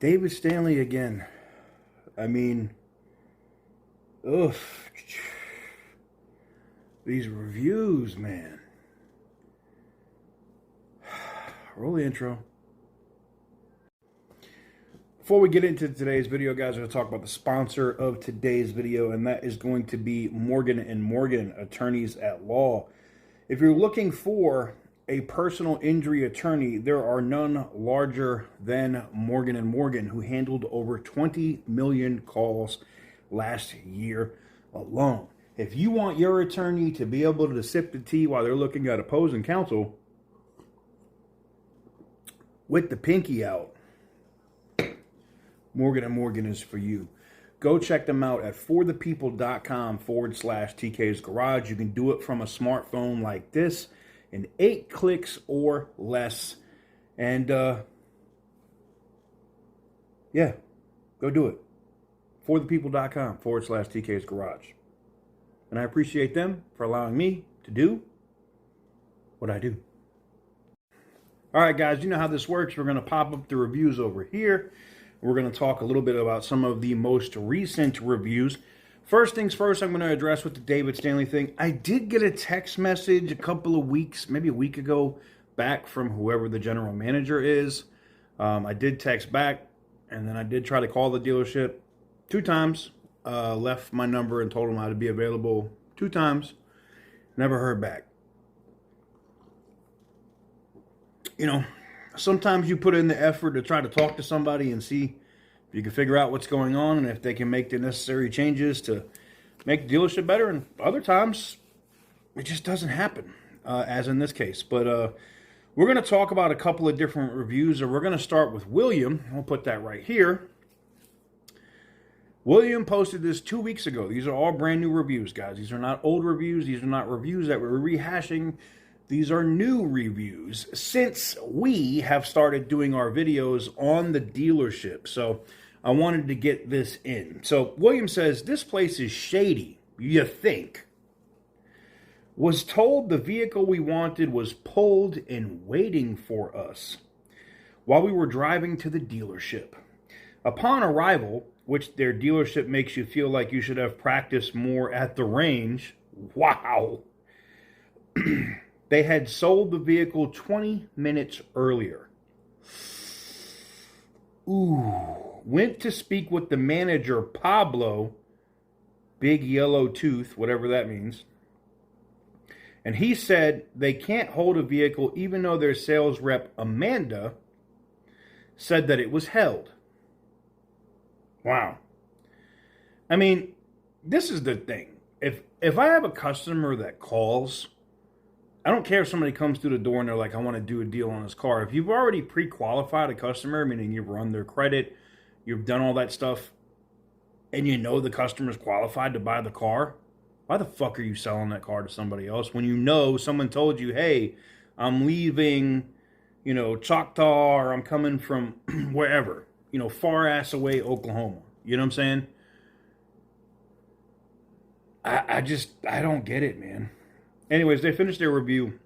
David Stanley again. I mean, ugh. These reviews, man. Roll the intro. Before we get into today's video, guys, I'm going to talk about the sponsor of today's video, and that is going to be Morgan & Morgan, attorneys at law. If you're looking for a personal injury attorney, there are none larger than Morgan & Morgan, who handled over 20 million calls last year alone. If you want your attorney to be able to sip the tea while they're looking at opposing counsel with the pinky out, Morgan & Morgan is for you. Go check them out at forthepeople.com/TK's Garage. You can do it from a smartphone like this in 8 clicks or less. And, yeah, go do it. forthepeople.com/TK's Garage. And I appreciate them for allowing me to do what I do. All right, guys, you know how this works. We're going to pop up the reviews over here. We're going to talk a little bit about some of the most recent reviews. First things first, I'm going to address with the David Stanley thing. I did get a text message a couple of weeks, maybe a week ago, back from whoever the general manager is. I did text back, and then I did try to call the dealership 2 times. Left my number and told them I'd be available 2 times. Never heard back. You know, sometimes you put in the effort to try to talk to somebody and see if you can figure out what's going on and if they can make the necessary changes to make the dealership better. And other times, it just doesn't happen, as in this case. But we're going to talk about a couple of different reviews. And we're going to start with William. I'll put that right here. William posted this 2 weeks ago. These are all brand new reviews, guys. These are not old reviews. These are not reviews that we're rehashing. These are new reviews since we have started doing our videos on the dealership. So I wanted to get this in. So William says, this place is shady, you think. Was told the vehicle we wanted was pulled and waiting for us while we were driving to the dealership. Upon arrival, which their dealership makes you feel like you should have practiced more at the range. Wow. They had sold the vehicle 20 minutes earlier. Ooh. Went to speak with the manager, Pablo, big yellow tooth, whatever that means. And he said they can't hold a vehicle even though their sales rep, Amanda, said that it was held. Wow. I mean, this is the thing. If I have a customer that calls, I don't care if somebody comes through the door and they're like, I want to do a deal on this car. If you've already pre-qualified a customer, meaning you've run their credit, you've done all that stuff, and you know the customer's qualified to buy the car, why the fuck are you selling that car to somebody else when you know someone told you, hey, I'm leaving, Choctaw, or I'm coming from wherever, far ass away, Oklahoma. You know what I'm saying? I don't get it, man. Anyways, they finished their review.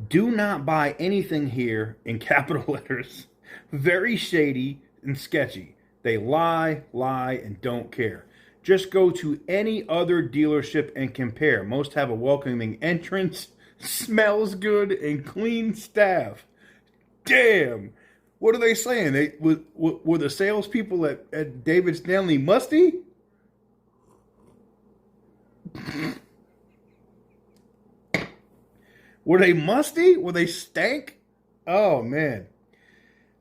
Do not buy anything here in capital letters. Very shady and sketchy. They lie, and don't care. Just go to any other dealership and compare. Most have a welcoming entrance, smells good, and clean staff. Damn. What are they saying? Were the salespeople at David Stanley musty? Were they musty? Were they stank? Oh, man.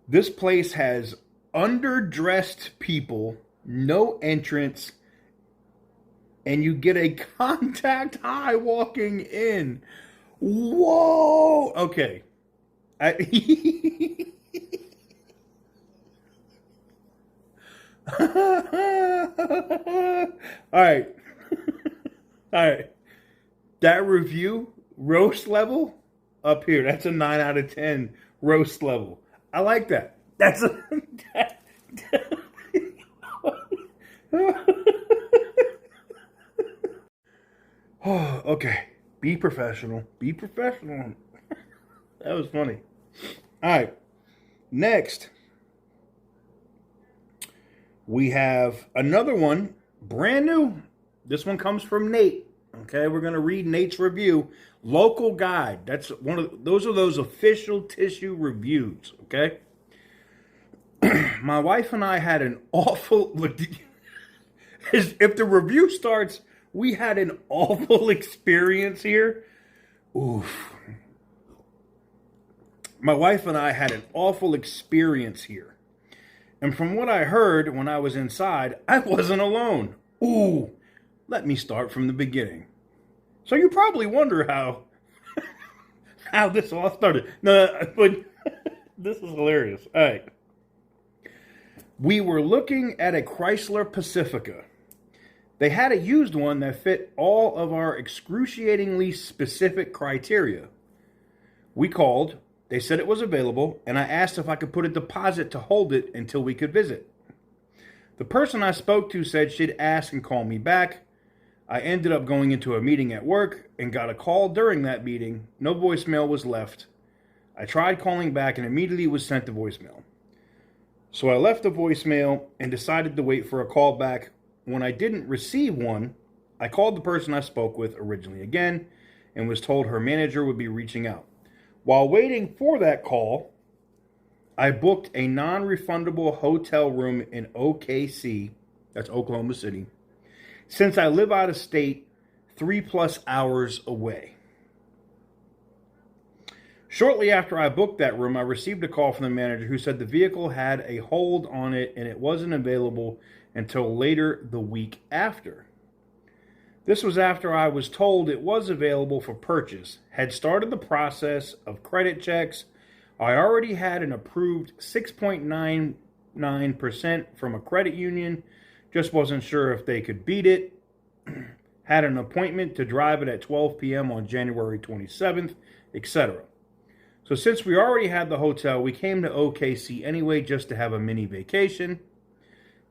This place has underdressed people, no entrance, and you get a contact high walking in. Whoa! Okay. All right. All right. That review, roast level, up here. That's a 9 out of 10 roast level. I like that. That's a... Oh, okay. Be professional. Be professional. That was funny. All right. Next. We have another one, brand new. This one comes from Nate. Okay, we're going to read Nate's review. Local guide. That's one of those official tissue reviews. Okay. My wife and I had an awful. If the review starts, we had an awful experience here. Oof. My wife and I had an awful experience here. And from what I heard when I was inside, I wasn't alone. Ooh, let me start from the beginning. So you probably wonder how this all started. No, but this is hilarious. All right. We were looking at a Chrysler Pacifica. They had a used one that fit all of our excruciatingly specific criteria. We called. They said it was available, and I asked if I could put a deposit to hold it until we could visit. The person I spoke to said she'd ask and call me back. I ended up going into a meeting at work and got a call during that meeting. No voicemail was left. I tried calling back and immediately was sent to voicemail. So I left a voicemail and decided to wait for a call back. When I didn't receive one, I called the person I spoke with originally again and was told her manager would be reaching out. While waiting for that call, I booked a non-refundable hotel room in OKC, that's Oklahoma City, since I live out of state 3+ hours away. Shortly after I booked that room, I received a call from the manager who said the vehicle had a hold on it and it wasn't available until later the week after. This was after I was told it was available for purchase, had started the process of credit checks. I already had an approved 6.99% from a credit union, just wasn't sure if they could beat it. Had an appointment to drive it at 12 p.m. on January 27th, etc. So since we already had the hotel, we came to OKC anyway just to have a mini vacation.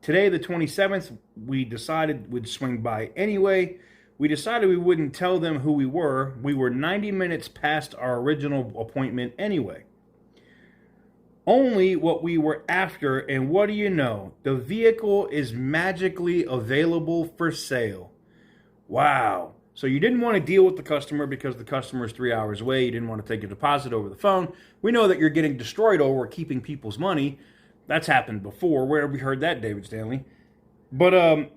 Today, the 27th, we decided we'd swing by anyway. We decided we wouldn't tell them who we were. We were 90 minutes past our original appointment anyway. Only what we were after, and what do you know? The vehicle is magically available for sale. Wow. So you didn't want to deal with the customer because the customer is 3 hours away. You didn't want to take a deposit over the phone. We know that you're getting destroyed over keeping people's money. That's happened before. Where have we heard that, David Stanley? But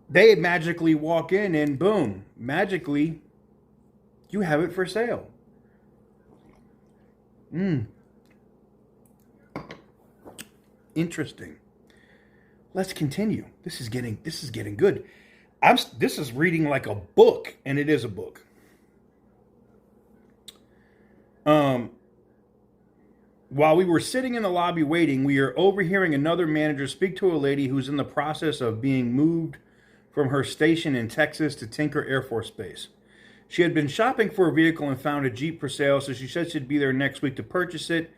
they magically walk in and boom, magically, you have it for sale. Interesting. Let's continue. This is getting good. This is reading like a book, and it is a book. While we were sitting in the lobby waiting, we are overhearing another manager speak to a lady who's in the process of being moved from her station in Texas to Tinker Air Force Base. She had been shopping for a vehicle and found a Jeep for sale, so she said she'd be there next week to purchase it.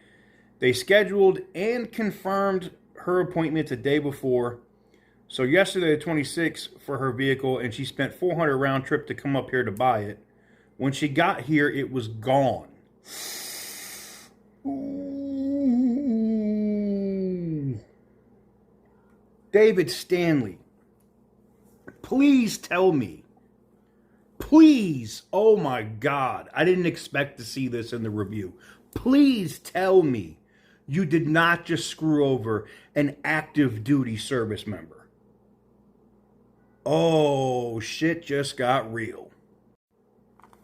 They scheduled and confirmed her appointment the day before. So yesterday, the 26th, for her vehicle, and she spent $400 round trip to come up here to buy it. When she got here, it was gone. Ooh. David Stanley, please tell me. Please, oh my God, I didn't expect to see this in the review. Please tell me you did not just screw over an active duty service member. Oh, shit just got real.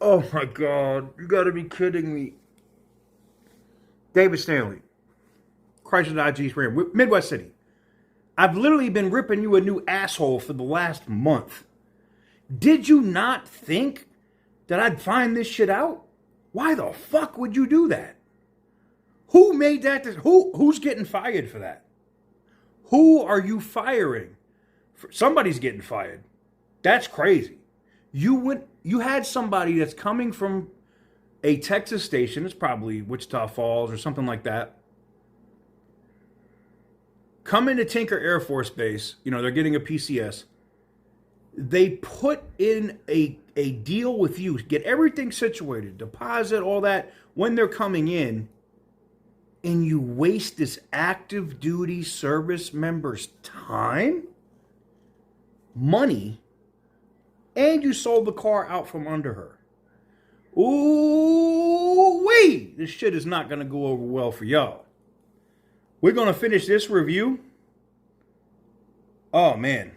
Oh my God, you gotta be kidding me. David Stanley, Chrysler Dodge Jeep Ram, Midwest City. I've literally been ripping you a new asshole for the last month. Did you not think that I'd find this shit out? Why the fuck would you do that? Who made that? Who's getting fired for that? Who are you firing? Somebody's getting fired. That's crazy. You had somebody that's coming from a Texas station, it's probably Wichita Falls or something like that, come into Tinker Air Force Base, they're getting a PCS. They put in a deal with you, get everything situated, deposit, all that, when they're coming in, and you waste this active duty service member's time, money, and you sold the car out from under her. Ooh-wee! This shit is not going to go over well for y'all. We're going to finish this review. Oh, man.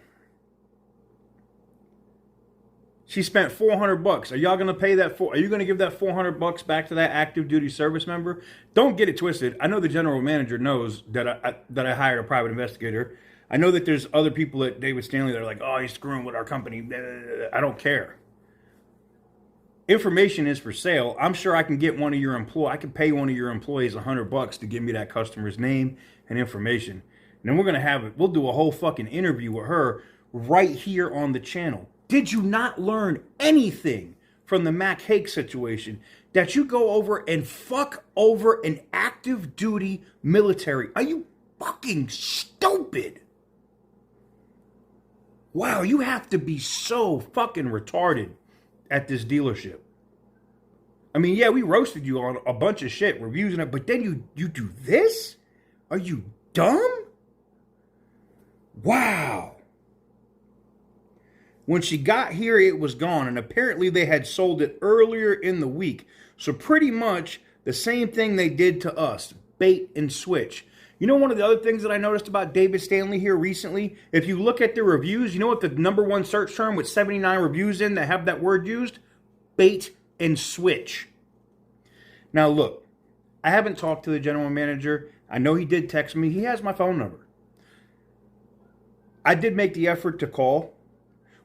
She spent $400. Are y'all going to pay that for? Are you going to give that $400 back to that active duty service member? Don't get it twisted. I know the general manager knows that I hired a private investigator. I know that there's other people at David Stanley that are like, oh, he's screwing with our company. I don't care. Information is for sale. I'm sure I can get one of your I can pay one of your employees $100 to give me that customer's name and information. And then we're going to have it. We'll do a whole fucking interview with her right here on the channel. Did you not learn anything from the Mac Hague situation that you go over and fuck over an active duty military? Are you fucking stupid? Wow, you have to be so fucking retarded at this dealership. I mean, yeah, we roasted you on a bunch of shit, reviews and it, but then you do this? Are you dumb? Wow. When she got here, it was gone, and apparently they had sold it earlier in the week. So pretty much the same thing they did to us, bait and switch. You know, one of the other things that I noticed about David Stanley here recently, if you look at the reviews, you know what the #1 search term with 79 reviews in that have that word used? Bait and switch. Now look, I haven't talked to the general manager. I know he did text me. He has my phone number. I did make the effort to call,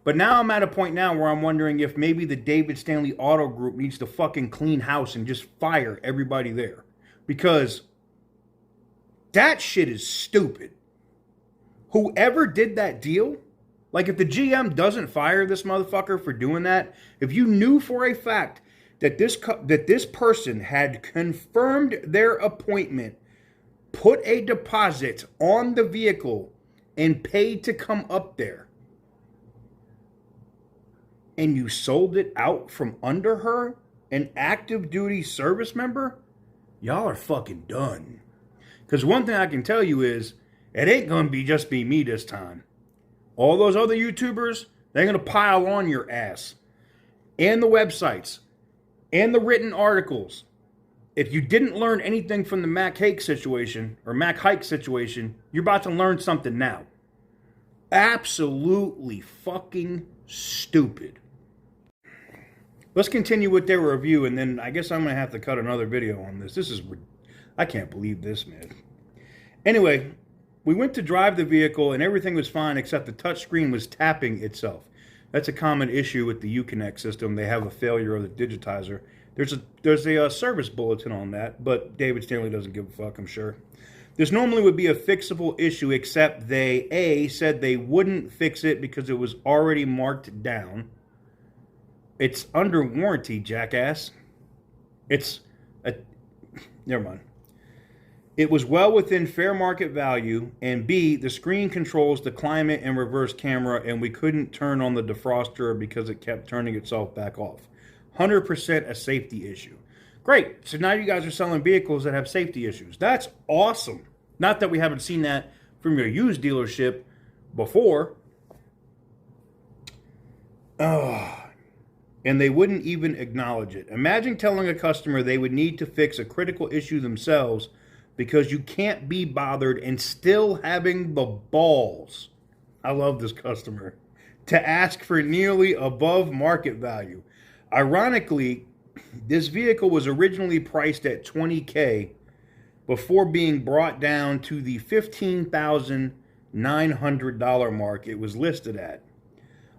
but now I'm at a point now where I'm wondering if maybe the David Stanley Auto Group needs to fucking clean house and just fire everybody there. Because that shit is stupid. Whoever did that deal, like if the GM doesn't fire this motherfucker for doing that, if you knew for a fact that this person had confirmed their appointment, put a deposit on the vehicle, and paid to come up there, and you sold it out from under her, an active duty service member, y'all are fucking done. Because one thing I can tell you is, it ain't going to just be me this time. All those other YouTubers, they're going to pile on your ass. And the websites. And the written articles. If you didn't learn anything from the Mac Hague situation, or Mac Hike situation, you're about to learn something now. Absolutely fucking stupid. Let's continue with their review, and then I guess I'm going to have to cut another video on this. I can't believe this, man. Anyway, we went to drive the vehicle, and everything was fine except the touchscreen was tapping itself. That's a common issue with the Uconnect system. They have a failure of the digitizer. There's a service bulletin on that, but David Stanley doesn't give a fuck, I'm sure. This normally would be a fixable issue, except they, said they wouldn't fix it because it was already marked down. It's under warranty, jackass. Never mind. It was well within fair market value, and B, the screen controls the climate and reverse camera, and we couldn't turn on the defroster because it kept turning itself back off. 100% a safety issue. Great. So now you guys are selling vehicles that have safety issues. That's awesome. Not that we haven't seen that from your used dealership before. And they wouldn't even acknowledge it. Imagine telling a customer they would need to fix a critical issue themselves because you can't be bothered and still having the balls, I love this customer, to ask for nearly above market value. Ironically, this vehicle was originally priced at $20,000 before being brought down to the $15,900 mark it was listed at.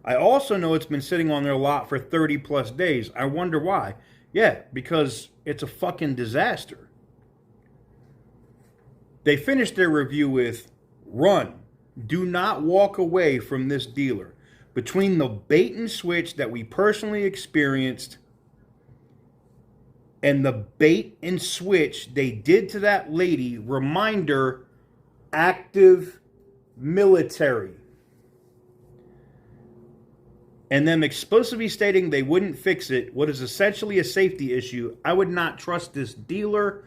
I also know it's been sitting on their lot for 30 plus days. I wonder why. Yeah, because it's a fucking disaster. They finished their review with, run. Do not walk away from this dealer. Between the bait and switch that we personally experienced and the bait and switch they did to that lady, reminder, active military. And them explicitly stating they wouldn't fix it, what is essentially a safety issue, I would not trust this dealer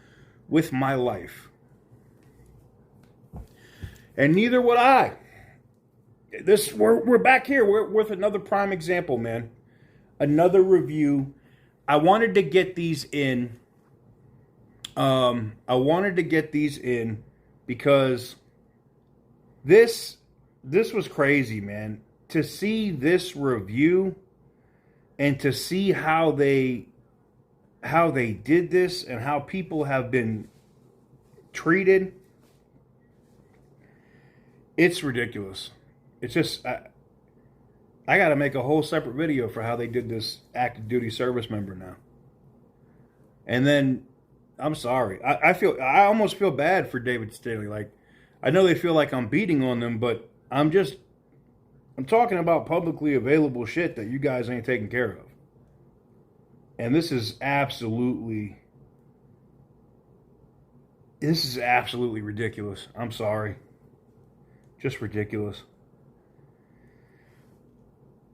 with my life. And neither would I. We're back here. We're with another prime example, man. Another review. I wanted to get these in. Because this was crazy, man. To see this review and to see how they did this and how people have been treated, it's ridiculous. It's just, I got to make a whole separate video for how they did this active duty service member now. And then, I'm sorry. I almost feel bad for David Stanley. Like, I know they feel like I'm beating on them, but I'm talking about publicly available shit that you guys ain't taking care of. And this is absolutely ridiculous. I'm sorry. Just ridiculous.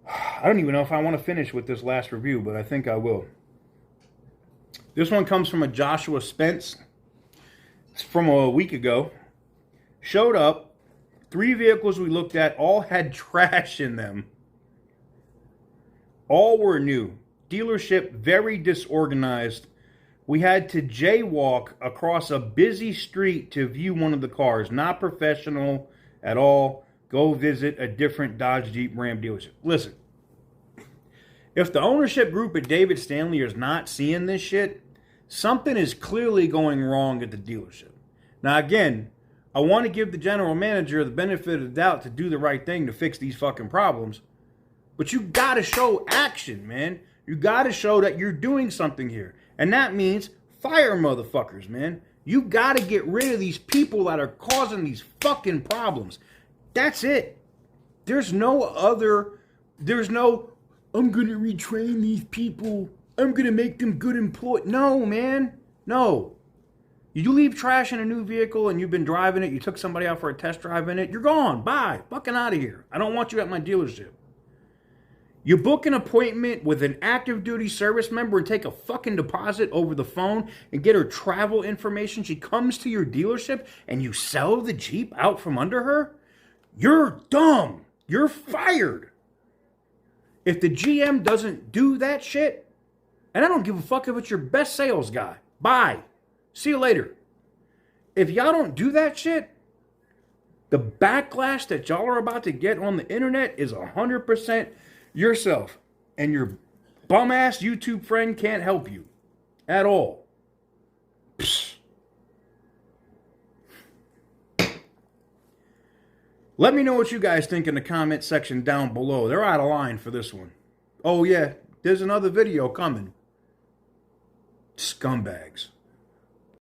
I don't even know if I want to finish with this last review, but I think I will. This one comes from a Joshua Spence. It's from a week ago. Showed up. 3 vehicles we looked at all had trash in them. All were new. Dealership very disorganized. We had to jaywalk across a busy street to view one of the cars. Not professional at all. Go visit a different Dodge Jeep Ram dealership. Listen, if the ownership group at David Stanley is not seeing this shit, something is clearly going wrong at the dealership. Now, again, I want to give the general manager the benefit of the doubt to do the right thing to fix these fucking problems. But you got to show action, man. You got to show that you're doing something here. And that means fire motherfuckers, man. You got to get rid of these people that are causing these fucking problems. That's it. There's no, I'm going to retrain these people. I'm going to make them good employees. No, man. No. You leave trash in a new vehicle and you've been driving it, you took somebody out for a test drive in it, you're gone. Bye. Fucking out of here. I don't want you at my dealership. You book an appointment with an active duty service member and take a fucking deposit over the phone and get her travel information. She comes to your dealership and you sell the Jeep out from under her? You're dumb. You're fired. If the GM doesn't do that shit, and I don't give a fuck if it's your best sales guy. Bye. See you later. If y'all don't do that shit, the backlash that y'all are about to get on the internet is 100% yourself. And your bum-ass YouTube friend can't help you. At all. Psst. Let me know what you guys think in the comment section down below. They're out of line for this one. Oh yeah, there's another video coming. Scumbags.